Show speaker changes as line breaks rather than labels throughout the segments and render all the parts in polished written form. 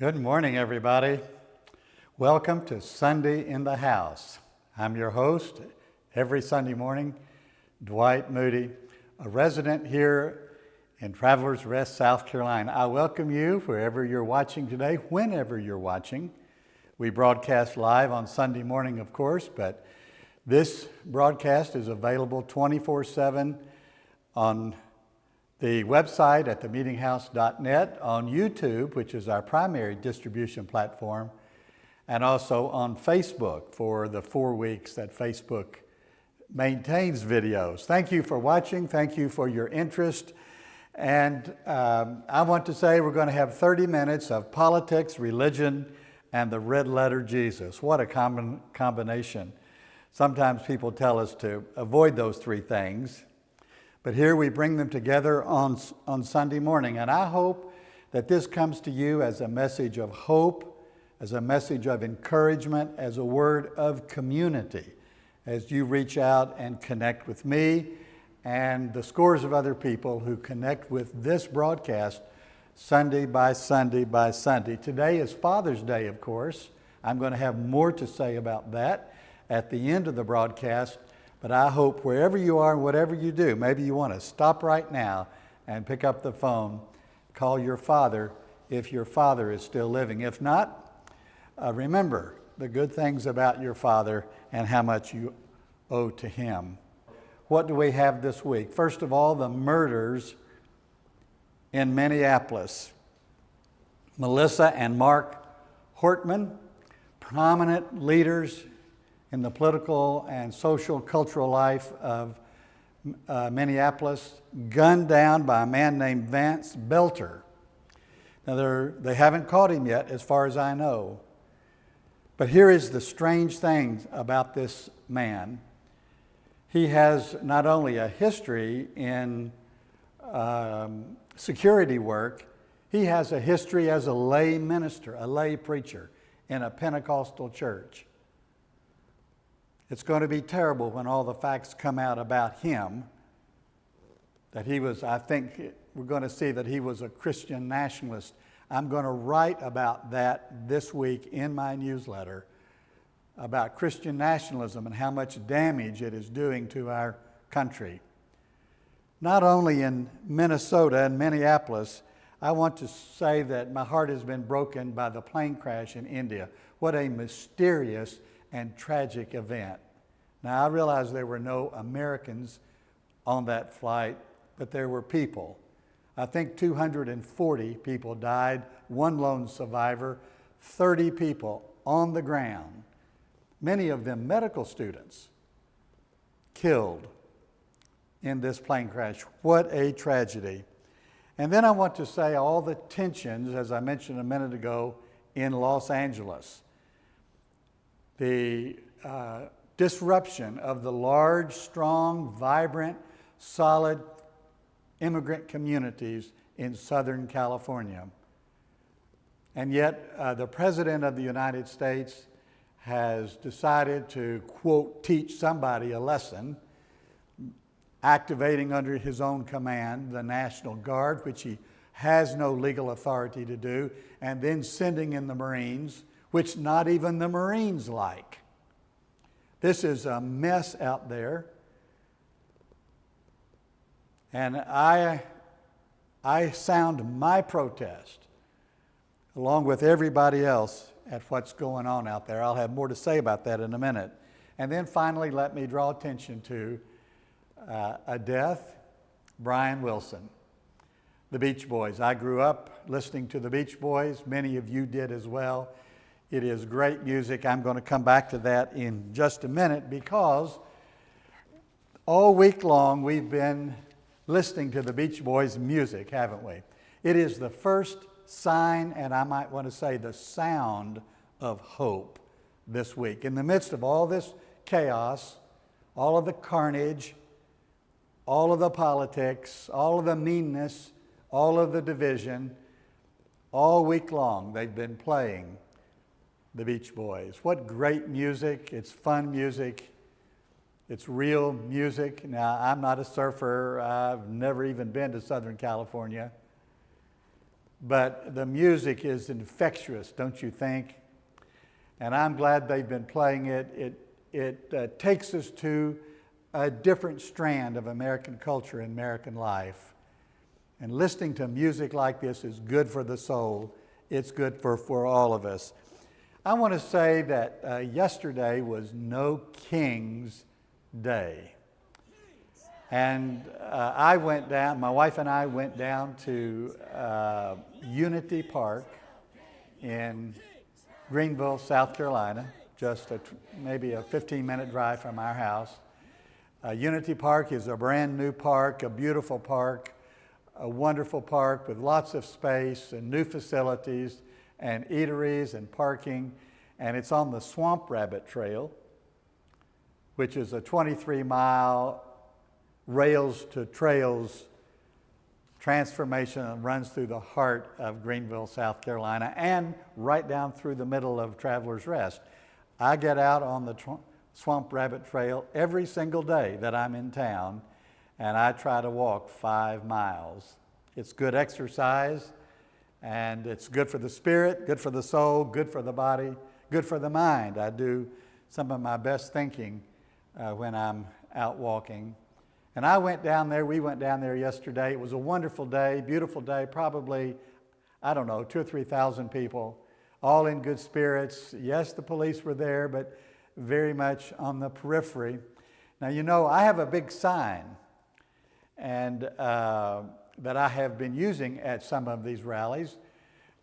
Good morning, everybody. Welcome to Sunday in the House. I'm your host every Sunday morning, Dwight Moody, a resident here in Travelers Rest, South Carolina. I welcome you wherever you're watching today, whenever you're watching. We broadcast live on Sunday morning, of course, but this broadcast is available 24/7 on the website at themeetinghouse.net, on YouTube, which is our primary distribution platform, and also on Facebook for the 4 weeks that Facebook maintains videos. Thank you for watching. Thank you for your interest. And I want to say we're going to have 30 minutes of politics, religion, and the red letter Jesus. What a combination. Sometimes people tell us to avoid those three things. But here we bring them together on Sunday morning. And I hope that this comes to you as a message of hope, as a message of encouragement, as a word of community, as you reach out and connect with me and the scores of other people who connect with this broadcast Sunday by Sunday by Sunday. Today is Father's Day, of course. I'm going to have more to say about that at the end of the broadcast. But I hope wherever you are and whatever you do, maybe you want to stop right now and pick up the phone, call your father if your father is still living. If not, remember the good things about your father and how much you owe to him. What do we have this week? First of all, the murders in Minneapolis. Melissa and Mark Hortman, prominent leaders in the political and social cultural life of Minneapolis, gunned down by a man named Vance Belter. Now, they haven't caught him yet, as far as I know. But here is the strange thing about this man. He has not only a history in security work, he has a history as a lay minister, a lay preacher in a Pentecostal church. It's going to be terrible when all the facts come out about him, that he was, I think we're going to see that he was a Christian nationalist. I'm going to write about that this week in my newsletter, about Christian nationalism and how much damage it is doing to our country. Not only in Minnesota and Minneapolis, I want to say that my heart has been broken by the plane crash in India. What a mysterious and tragic event. Now, I realize there were no Americans on that flight, but there were people. I think 240 people died, one lone survivor, 30 people on the ground, many of them medical students, killed in this plane crash. What a tragedy. And then I want to say all the tensions, as I mentioned a minute ago, in Los Angeles. The disruption of the large, strong, vibrant, solid immigrant communities in Southern California. And yet, the President of the United States has decided to, quote, teach somebody a lesson, activating under his own command the National Guard, which he has no legal authority to do, and then sending in the Marines, which not even the Marines like. This is a mess out there. And I sound my protest, along with everybody else, at what's going on out there. I'll have more to say about that in a minute. And then finally, let me draw attention to a death, Brian Wilson, the Beach Boys. I grew up listening to the Beach Boys. Many of you did as well. It is great music. I'm going to come back to that in just a minute because all week long we've been listening to the Beach Boys' music, haven't we? It is the first sign, and I might want to say the sound of hope this week. In the midst of all this chaos, all of the carnage, all of the politics, all of the meanness, all of the division, all week long they've been playing the Beach Boys. What great music. It's fun music. It's real music. Now, I'm not a surfer. I've never even been to Southern California. but the music is infectious, don't you think? And I'm glad they've been playing it. It takes us to a different strand of American culture and American life. And listening to music like this is good for the soul. It's good for all of us. I want to say that yesterday was No King's Day. And my wife and I went down to Unity Park in Greenville, South Carolina, just maybe a 15-minute drive from our house. Unity Park is a brand new park, a beautiful park, a wonderful park with lots of space and new facilities and eateries and parking. And it's on the Swamp Rabbit Trail, which is a 23-mile rails to trails transformation that runs through the heart of Greenville, South Carolina, and right down through the middle of Travelers Rest. I get out on the Swamp Rabbit Trail every single day that I'm in town, and I try to walk 5 miles. It's good exercise, and it's good for the spirit, good for the soul, good for the body, good for the mind. I do some of my best thinking when I'm out walking. And we went down there yesterday. It was a wonderful day, beautiful day, probably, 2,000 or 3,000 people, all in good spirits. Yes, the police were there, but very much on the periphery. Now, I have a big sign and that I have been using at some of these rallies.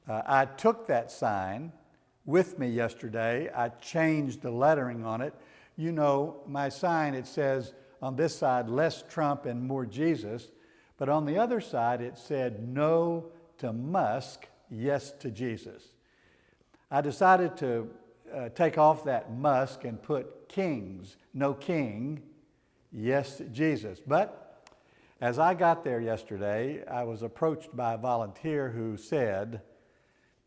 I took that sign with me yesterday. I changed the lettering on it. My sign, it says, on this side, less Trump and more Jesus. But on the other side, it said, no to Musk, yes to Jesus. I decided to take off that Musk and put kings, no king, yes Jesus. But as I got there yesterday, I was approached by a volunteer who said,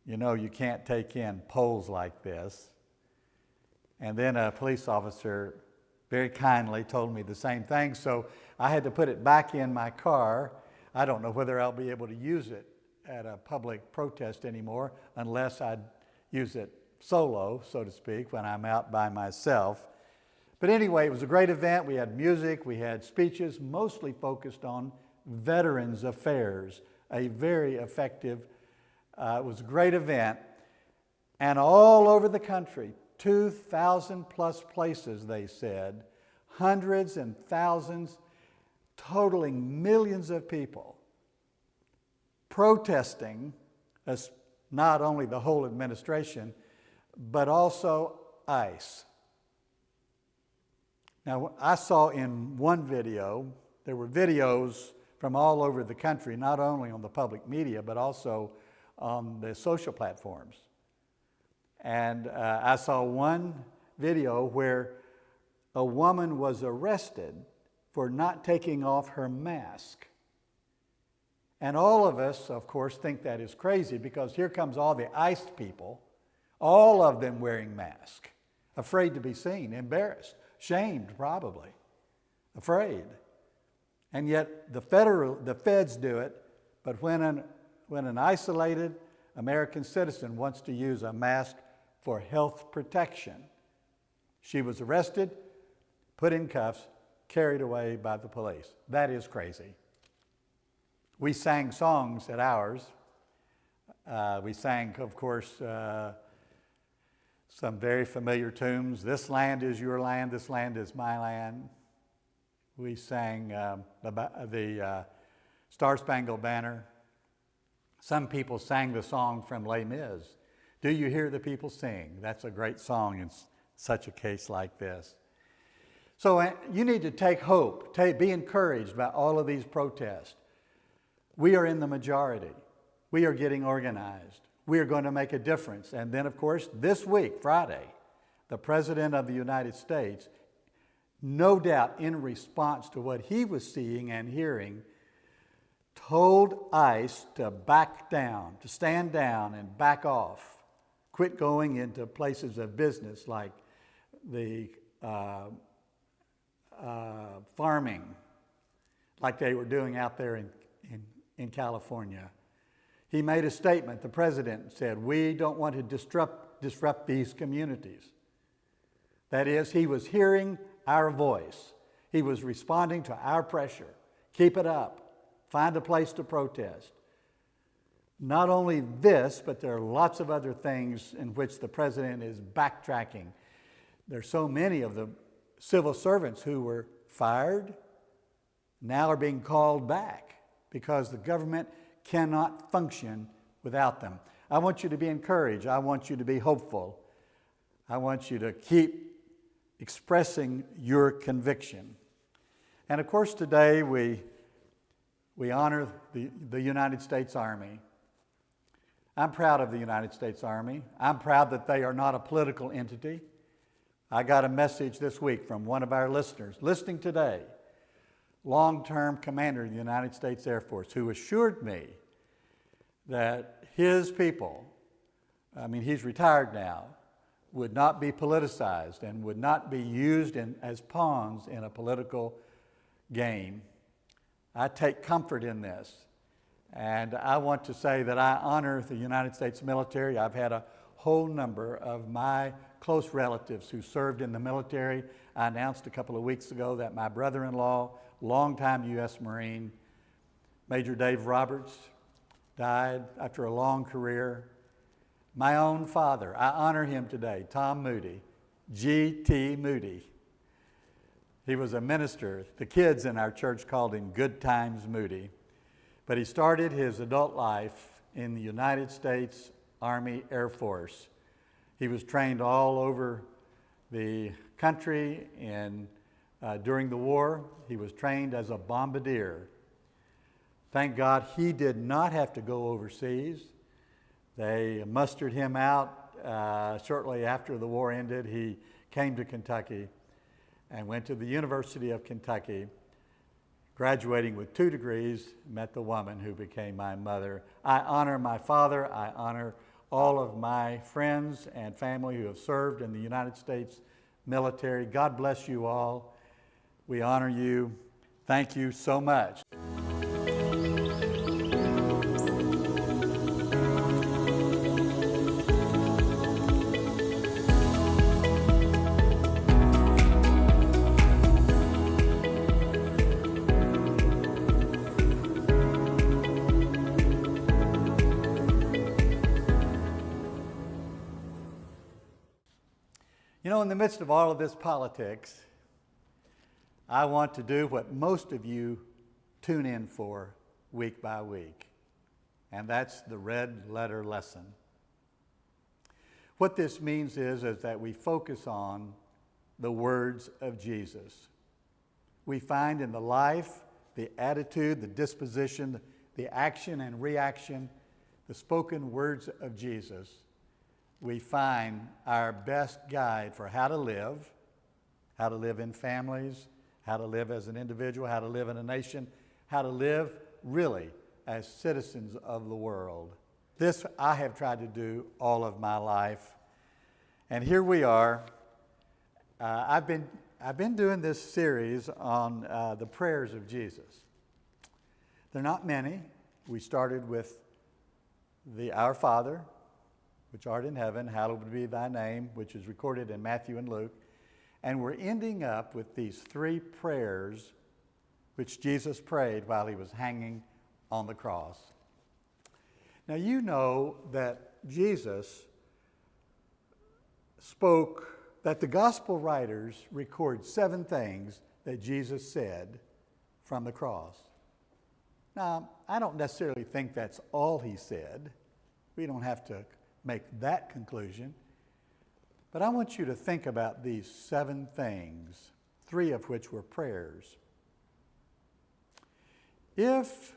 you can't take in polls like this. And then a police officer very kindly told me the same thing, so I had to put it back in my car. I don't know whether I'll be able to use it at a public protest anymore unless I use it solo, so to speak, when I'm out by myself. But anyway, it was a great event. We had music, we had speeches, mostly focused on Veterans Affairs, a very effective, it was a great event. And all over the country, 2,000 plus places, they said, hundreds and thousands, totaling millions of people, protesting not only the whole administration, but also ICE. Now, I saw in one video, there were videos from all over the country, not only on the public media, but also on the social platforms. And I saw one video where a woman was arrested for not taking off her mask. And all of us, of course, think that is crazy because here comes all the ICE people, all of them wearing masks, afraid to be seen, embarrassed, shamed probably, afraid. And yet the feds do it, but when an isolated American citizen wants to use a mask for health protection, she was arrested, put in cuffs, carried away by the police. That is crazy. We sang songs at ours. We sang, of course, some very familiar tunes. This land is your land, this land is my land. We sang the Star-Spangled Banner. Some people sang the song from Les Mis, Do You Hear the People Sing? That's a great song in such a case like this. So you need to take hope, be encouraged by all of these protests. We are in the majority. We are getting organized. We are going to make a difference. And then, of course, this week, Friday, the President of the United States, no doubt in response to what he was seeing and hearing, told ICE to back down, to stand down and back off, quit going into places of business like the farming, like they were doing out there in California. He made a statement. The president said, "We don't want to disrupt these communities." That is, he was hearing our voice. He was responding to our pressure. Keep it up. Find a place to protest. Not only this, but there are lots of other things in which the president is backtracking. There's so many of the civil servants who were fired now are being called back because the government cannot function without them. I want you to be encouraged. I want you to be hopeful. I want you to keep expressing your conviction. And of course, today we honor the United States Army. I'm proud of the United States Army. I'm proud that they are not a political entity. I got a message this week from one of our listeners, listening today, long-term commander of the United States Air Force, who assured me that his people, he's retired now, would not be politicized and would not be used as pawns in a political game. I take comfort in this. And I want to say that I honor the United States military. I've had a whole number of my close relatives who served in the military. I announced a couple of weeks ago that my brother-in-law, longtime U.S. Marine, Major Dave Roberts, died after a long career. My own father, I honor him today, Tom Moody, G.T. Moody. He was a minister. The kids in our church called him Good Times Moody. But he started his adult life in the United States Army Air Force. He was trained all over the country during the war. He was trained as a bombardier. Thank God he did not have to go overseas. They mustered him out shortly after the war ended. He came to Kentucky and went to the University of Kentucky, graduating with 2 degrees, met the woman who became my mother. I honor my father. I honor all of my friends and family who have served in the United States military. God bless you all. We honor you. Thank you so much. You know, in the midst of all of this politics, I want to do what most of you tune in for week by week, and that's the red letter lesson. What this means is that we focus on the words of Jesus. We find in the life, the attitude, the disposition, the action and reaction, the spoken words of Jesus, we find our best guide for how to live in families, how to live as an individual, how to live in a nation, how to live really as citizens of the world. This I have tried to do all of my life. And here we are. I've been doing this series on the prayers of Jesus. They're not many. We started with the Our Father, which art in heaven, hallowed be thy name, which is recorded in Matthew and Luke. And we're ending up with these 3 prayers which Jesus prayed while he was hanging on the cross. Now you know that Jesus spoke, that the gospel writers record 7 things that Jesus said from the cross. Now, I don't necessarily think that's all he said. We don't have to make that conclusion. But I want you to think about these 7 things, 3 of which were prayers. If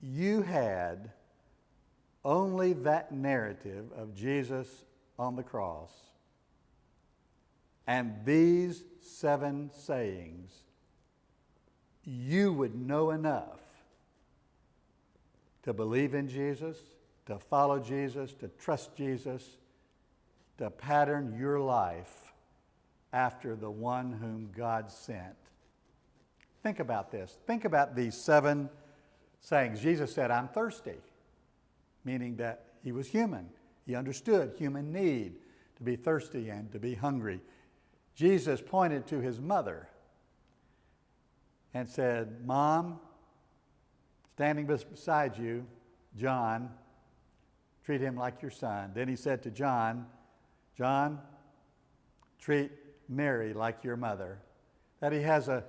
you had only that narrative of Jesus on the cross and these 7 sayings, you would know enough to believe in Jesus, to follow Jesus, to trust Jesus, to pattern your life after the one whom God sent. Think about this. Think about these 7 sayings. Jesus said, I'm thirsty. meaning that he was human. He understood human need to be thirsty and to be hungry. Jesus pointed to his mother and said, "Mom, standing beside you, John, treat him like your son." Then he said to John, "John, treat Mary like your mother." That he has an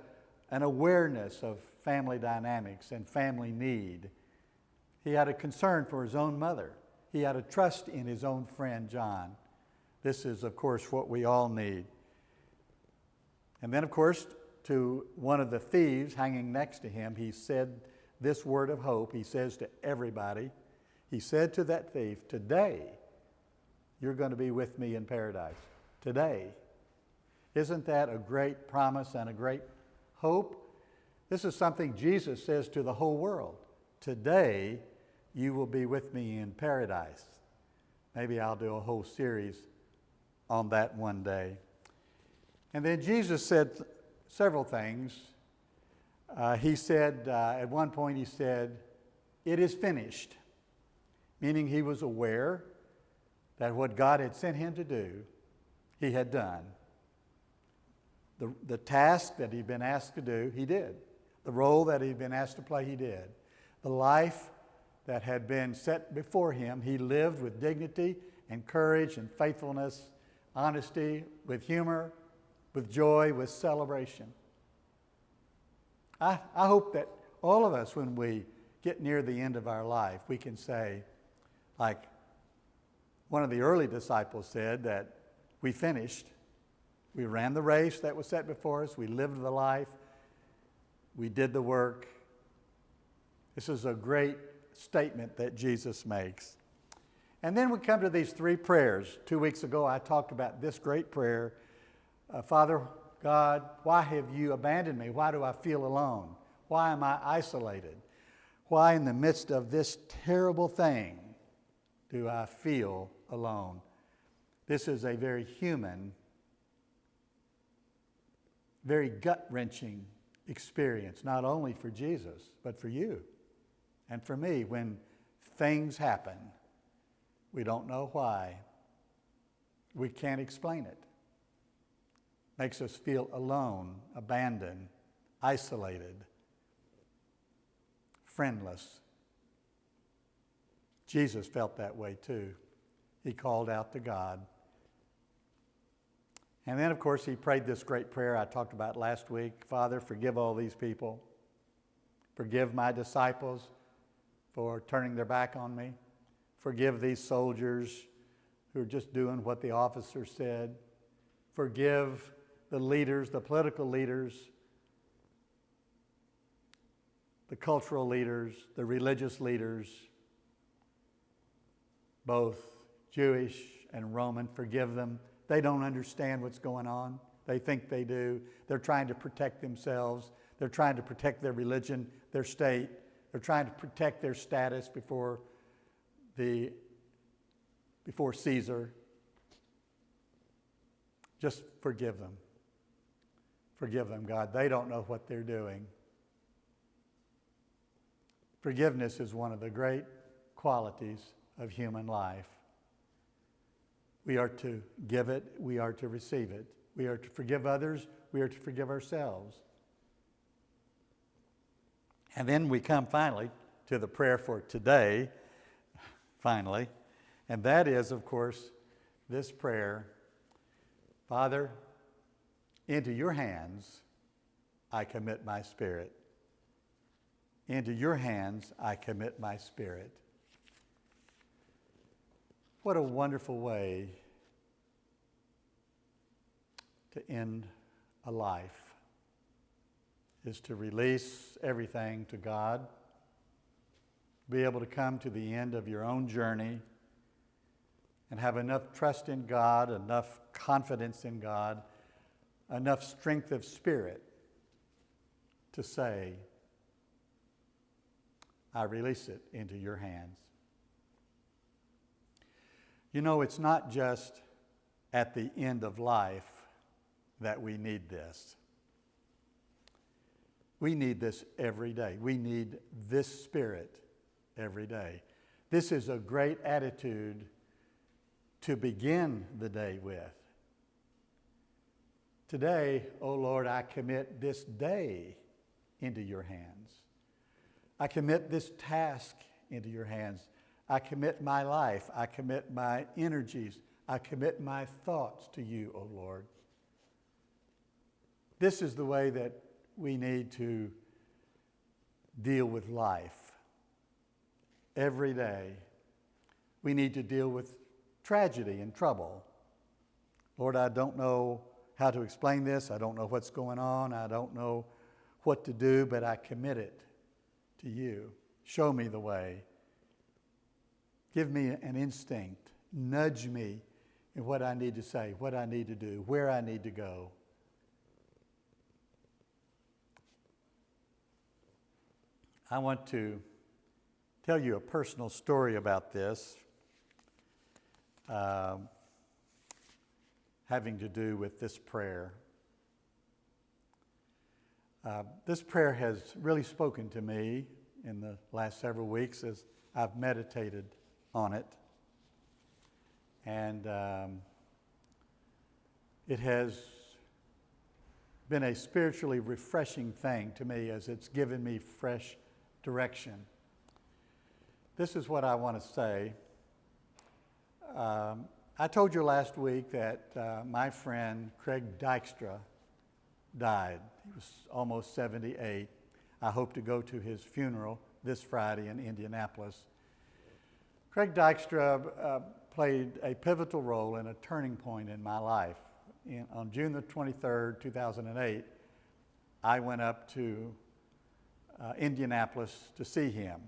awareness of family dynamics and family need. He had a concern for his own mother. He had a trust in his own friend, John. This is, of course, what we all need. And then, of course, to one of the thieves hanging next to him, he said this word of hope. He says to everybody, he said to that thief, "Today, you're going to be with me in paradise." Today. Isn't that a great promise and a great hope? This is something Jesus says to the whole world. Today, you will be with me in paradise. Maybe I'll do a whole series on that one day. And then Jesus said several things. He said, at one point he said, "It is finished," meaning he was aware that what God had sent him to do, he had done. The task that he'd been asked to do, he did. The role that he'd been asked to play, he did. The life that had been set before him, he lived with dignity and courage and faithfulness, honesty, with humor, with joy, with celebration. I hope that all of us, when we get near the end of our life, we can say, like one of the early disciples said, that we finished. We ran the race that was set before us. We lived the life. We did the work. This is a great statement that Jesus makes. And then we come to these three prayers. 2 weeks ago, I talked about this great prayer. Father God, why have you abandoned me? Why do I feel alone? Why am I isolated? Why in the midst of this terrible thing do I feel alone? This is a very human, very gut-wrenching experience, not only for Jesus, but for you and for me. When things happen, we don't know why. We can't explain it. Makes us feel alone, abandoned, isolated, friendless. Jesus felt that way too. He called out to God. And then, of course, he prayed this great prayer I talked about last week. Father, forgive all these people. Forgive my disciples for turning their back on me. Forgive these soldiers who are just doing what the officer said. Forgive the leaders, the political leaders, the cultural leaders, the religious leaders, both Jewish and Roman. Forgive them. They don't understand what's going on. They think they do. They're trying to protect themselves. They're trying to protect their religion, their state. They're trying to protect their status before Caesar. Just forgive them. Forgive them, God. They don't know what they're doing. Forgiveness is one of the great qualities of human life. We are to give it. We are to receive it. We are to forgive others. We are to forgive ourselves. And then we come finally to the prayer for today, finally. And that is, of course, this prayer. Father, into your hands I commit my spirit. Into your hands I commit my spirit. What a wonderful way to end a life, is to release everything to God, be able to come to the end of your own journey and have enough trust in God, enough confidence in God, enough strength of spirit to say, I release it into your hands. You know, it's not just at the end of life that we need this. We need this every day. We need this spirit every day. This is a great attitude to begin the day with. Today, O Lord, I commit this day into your hands. I commit this task into your hands. I commit my life. I commit my energies. I commit my thoughts to you, O Lord. This is the way that we need to deal with life. Every day, we need to deal with tragedy and trouble. Lord, I don't know how to explain this. I don't know what's going on. I don't know what to do, but I commit it to you. Show me the way. Give me an instinct. Nudge me in what I need to say, what I need to do, where I need to go. I want to tell you a personal story about this, having to do with this prayer. This prayer has really spoken to me in the last several weeks as I've meditated on it. And it has been a spiritually refreshing thing to me as it's given me fresh direction. This is what I want to say. I told you last week that my friend Craig Dykstra died. He was almost 78. I hope to go to his funeral this Friday in Indianapolis. Craig Dykstra played a pivotal role and a turning point in my life. On June the 23rd, 2008, I went up to Indianapolis to see him.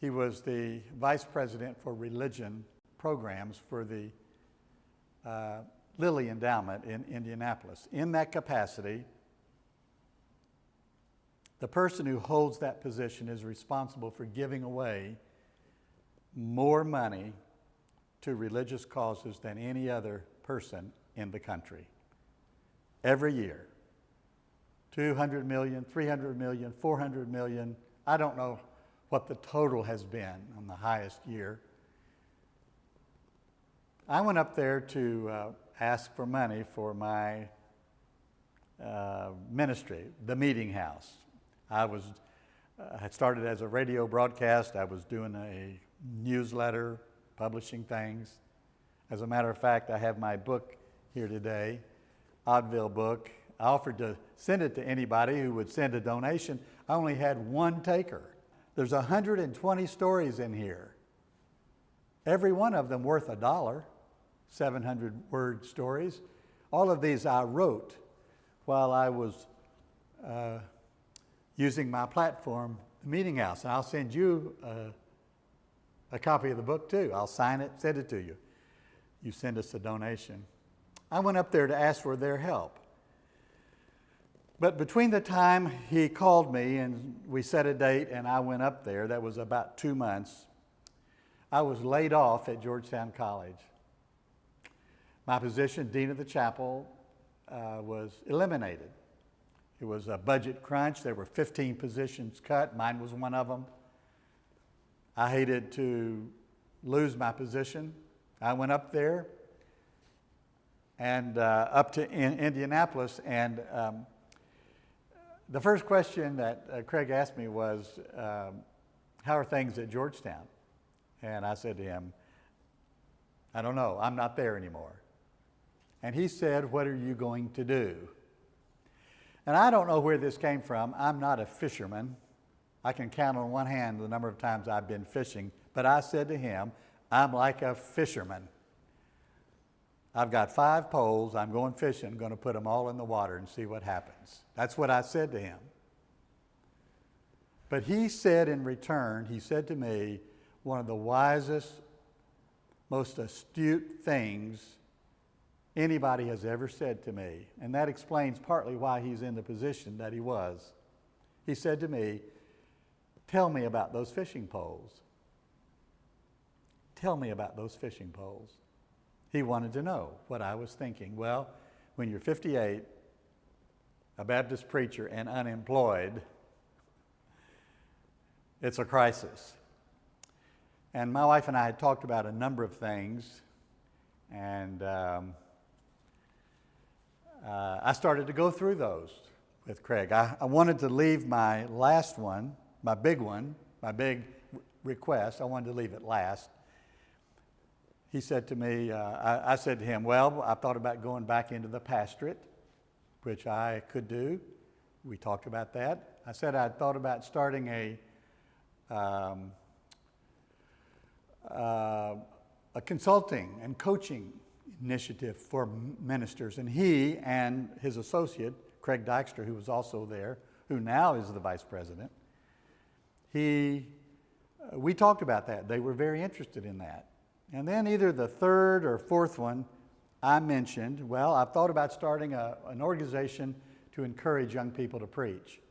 He was the vice president for religion programs for the Lilly Endowment in Indianapolis. In that capacity, the person who holds that position is responsible for giving away more money to religious causes than any other person in the country. Every year. 200 million, 300 million, 400 million. I don't know what the total has been on the highest year. I went up there to ask for money for my ministry, the Meeting House. I had started as a radio broadcast. I was doing a newsletter, publishing things. As a matter of fact, I have my book here today, Oddville book. I offered to send it to anybody who would send a donation. I only had one taker. There's 120 stories in here. Every one of them worth $1, 700-word stories. All of these I wrote while I was using my platform, the Meeting House. And I'll send you a copy of the book too. I'll sign it, send it to you. You send us a donation. I went up there to ask for their help. But between the time he called me and we set a date and I went up there, that was about 2 months, I was laid off at Georgetown College. My position, Dean of the Chapel, was eliminated. It was a budget crunch. There were 15 positions cut. Mine was one of them. I hated to lose my position. I went up there and up to Indianapolis, and the first question that Craig asked me was, how are things at Georgetown? And I said to him, I don't know, I'm not there anymore. And he said, what are you going to do? And I don't know where this came from. I'm not a fisherman. I can count on one hand the number of times I've been fishing. But I said to him, I'm like a fisherman. I've got 5 poles. I'm going fishing. I'm going to put them all in the water and see what happens. That's what I said to him. But he said in return, he said to me, one of the wisest, most astute things anybody has ever said to me. And that explains partly why he's in the position that he was. He said to me, tell me about those fishing poles. Tell me about those fishing poles. He wanted to know what I was thinking. Well, when you're 58, a Baptist preacher, and unemployed, it's a crisis. And my wife and I had talked about a number of things, and I started to go through those with Craig. I wanted to leave my last one, my big request, I wanted to leave it last. He said to me, I said to him, well, I thought about going back into the pastorate, which I could do. We talked about that. I said I'd thought about starting a consulting and coaching initiative for ministers. And he and his associate, Craig Dykstra, who was also there, who now is the vice president, we talked about that. They were very interested in that. And then either the third or fourth one, I mentioned, well, I've thought about starting an organization to encourage young people to preach.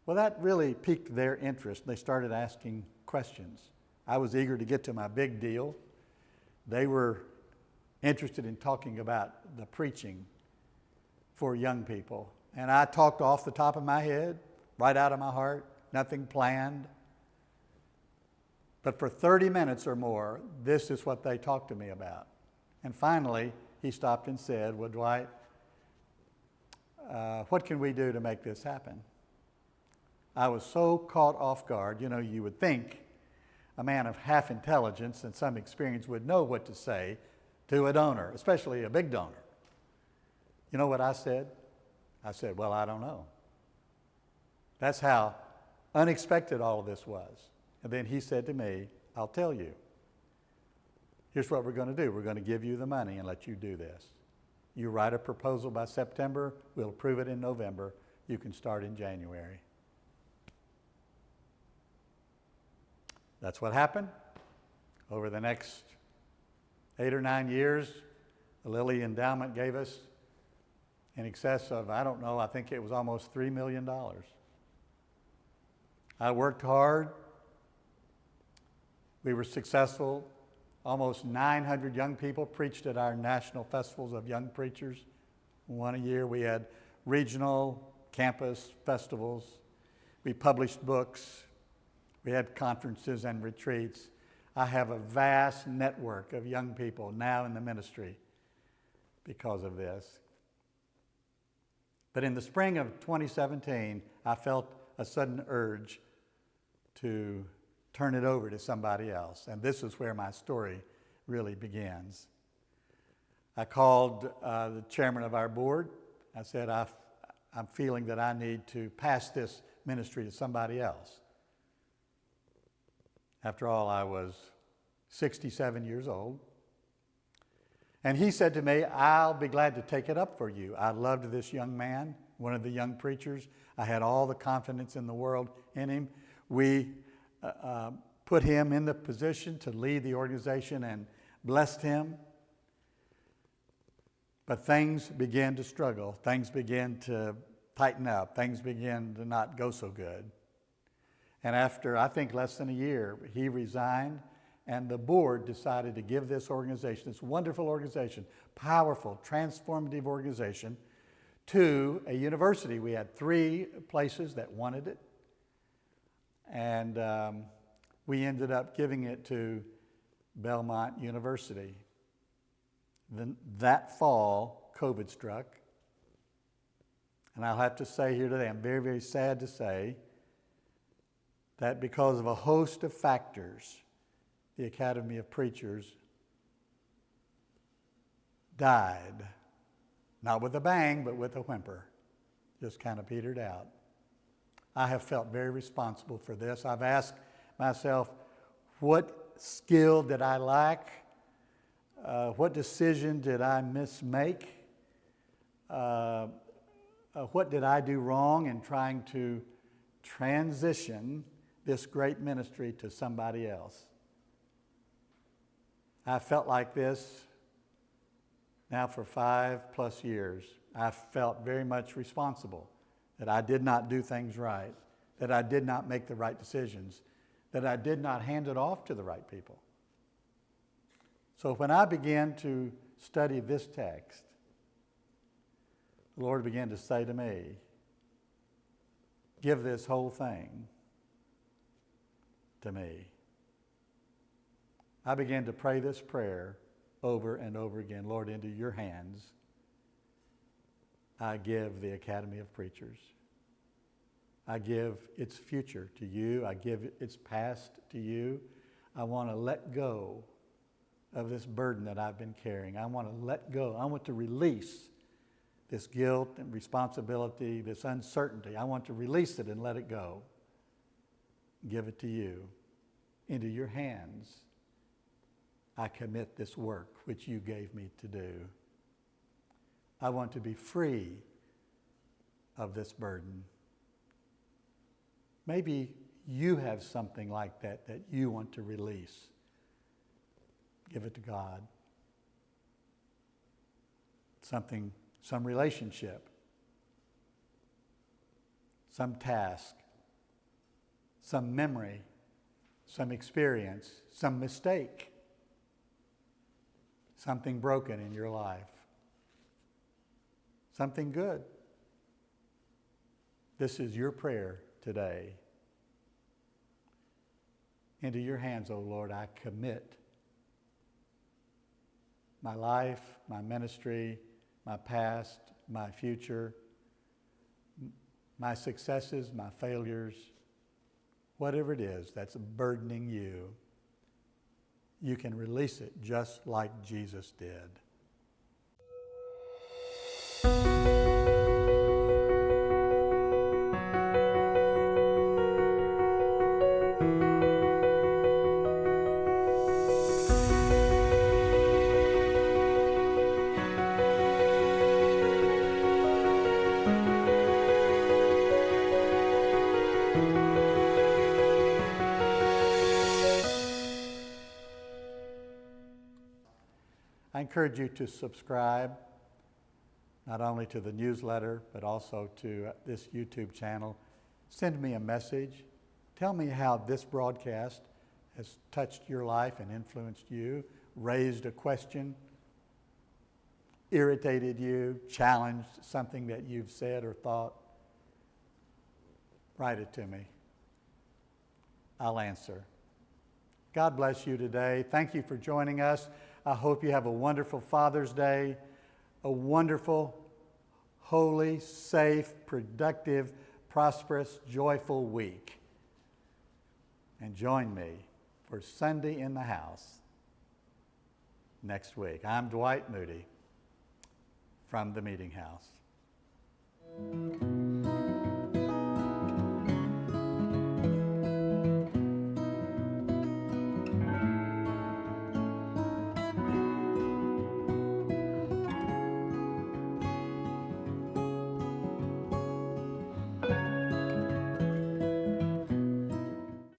Well, that really piqued their interest. They started asking questions. I was eager to get to my big deal. They were interested in talking about the preaching for young people. And I talked off the top of my head, right out of my heart, nothing planned. But for 30 minutes or more, this is what they talked to me about. And finally, he stopped and said, well, Dwight, what can we do to make this happen? I was so caught off guard. You know, you would think a man of half intelligence and some experience would know what to say to a donor, especially a big donor. You know what I said? I said, well, I don't know. That's how unexpected all of this was. And then he said to me, I'll tell you. Here's what we're going to do. We're going to give you the money and let you do this. You write a proposal by September. We'll approve it in November. You can start in January. That's what happened. Over the next 8 or 9 years, the Lilly Endowment gave us in excess of, I don't know, I think it was almost $3 million. I worked hard. We were successful. Almost 900 young people preached at our national festivals of young preachers. One a year. We had regional campus festivals. We published books. We had conferences and retreats. I have a vast network of young people now in the ministry because of this. But in the spring of 2017, I felt a sudden urge to turn it over to somebody else. And this is where my story really begins. I called the chairman of our board. I said, I'm feeling that I need to pass this ministry to somebody else. After all, I was 67 years old. And he said to me, I'll be glad to take it up for you. I loved this young man, one of the young preachers. I had all the confidence in the world in him. We put him in the position to lead the organization and blessed him. But things began to struggle. Things began to tighten up. Things began to not go so good. And after, I think, less than a year, he resigned, and the board decided to give this organization, this wonderful organization, powerful, transformative organization, to a university. We had 3 places that wanted it. And we ended up giving it to Belmont University. Then that fall, COVID struck. And I'll have to say here today, I'm very, very sad to say that because of a host of factors, the Academy of Preachers died. Not with a bang, but with a whimper. Just kind of petered out. I have felt very responsible for this. I've asked myself, what skill did I lack? What decision did I mismake? What did I do wrong in trying to transition this great ministry to somebody else? I felt like this now for 5+ years. I felt very much responsible that I did not do things right, that I did not make the right decisions, that I did not hand it off to the right people. So when I began to study this text, the Lord began to say to me, give this whole thing to me. I began to pray this prayer over and over again. Lord, into your hands I give the Academy of Preachers. I give its future to you. I give its past to you. I want to let go of this burden that I've been carrying. I want to let go. I want to release this guilt and responsibility, this uncertainty. I want to release it and let it go. Give it to you. Into your hands I commit this work which you gave me to do. I want to be free of this burden. Maybe you have something like that you want to release. Give it to God. Some relationship, some task, some memory, some experience, some mistake, something broken in your life, something good. This is your prayer today. Into your hands, O Lord, I commit my life, my ministry, my past, my future, my successes, my failures, whatever it is that's burdening you, you can release it just like Jesus did. I encourage you to subscribe not only to the newsletter, but also to this YouTube channel. Send me a message. Tell me how this broadcast has touched your life and influenced you, raised a question, irritated you, challenged something that you've said or thought. Write it to me. I'll answer. God bless you today. Thank you for joining us. I hope you have a wonderful Father's Day, a wonderful, holy, safe, productive, prosperous, joyful week. And join me for Sunday in the House next week. I'm Dwight Moody from the Meeting House.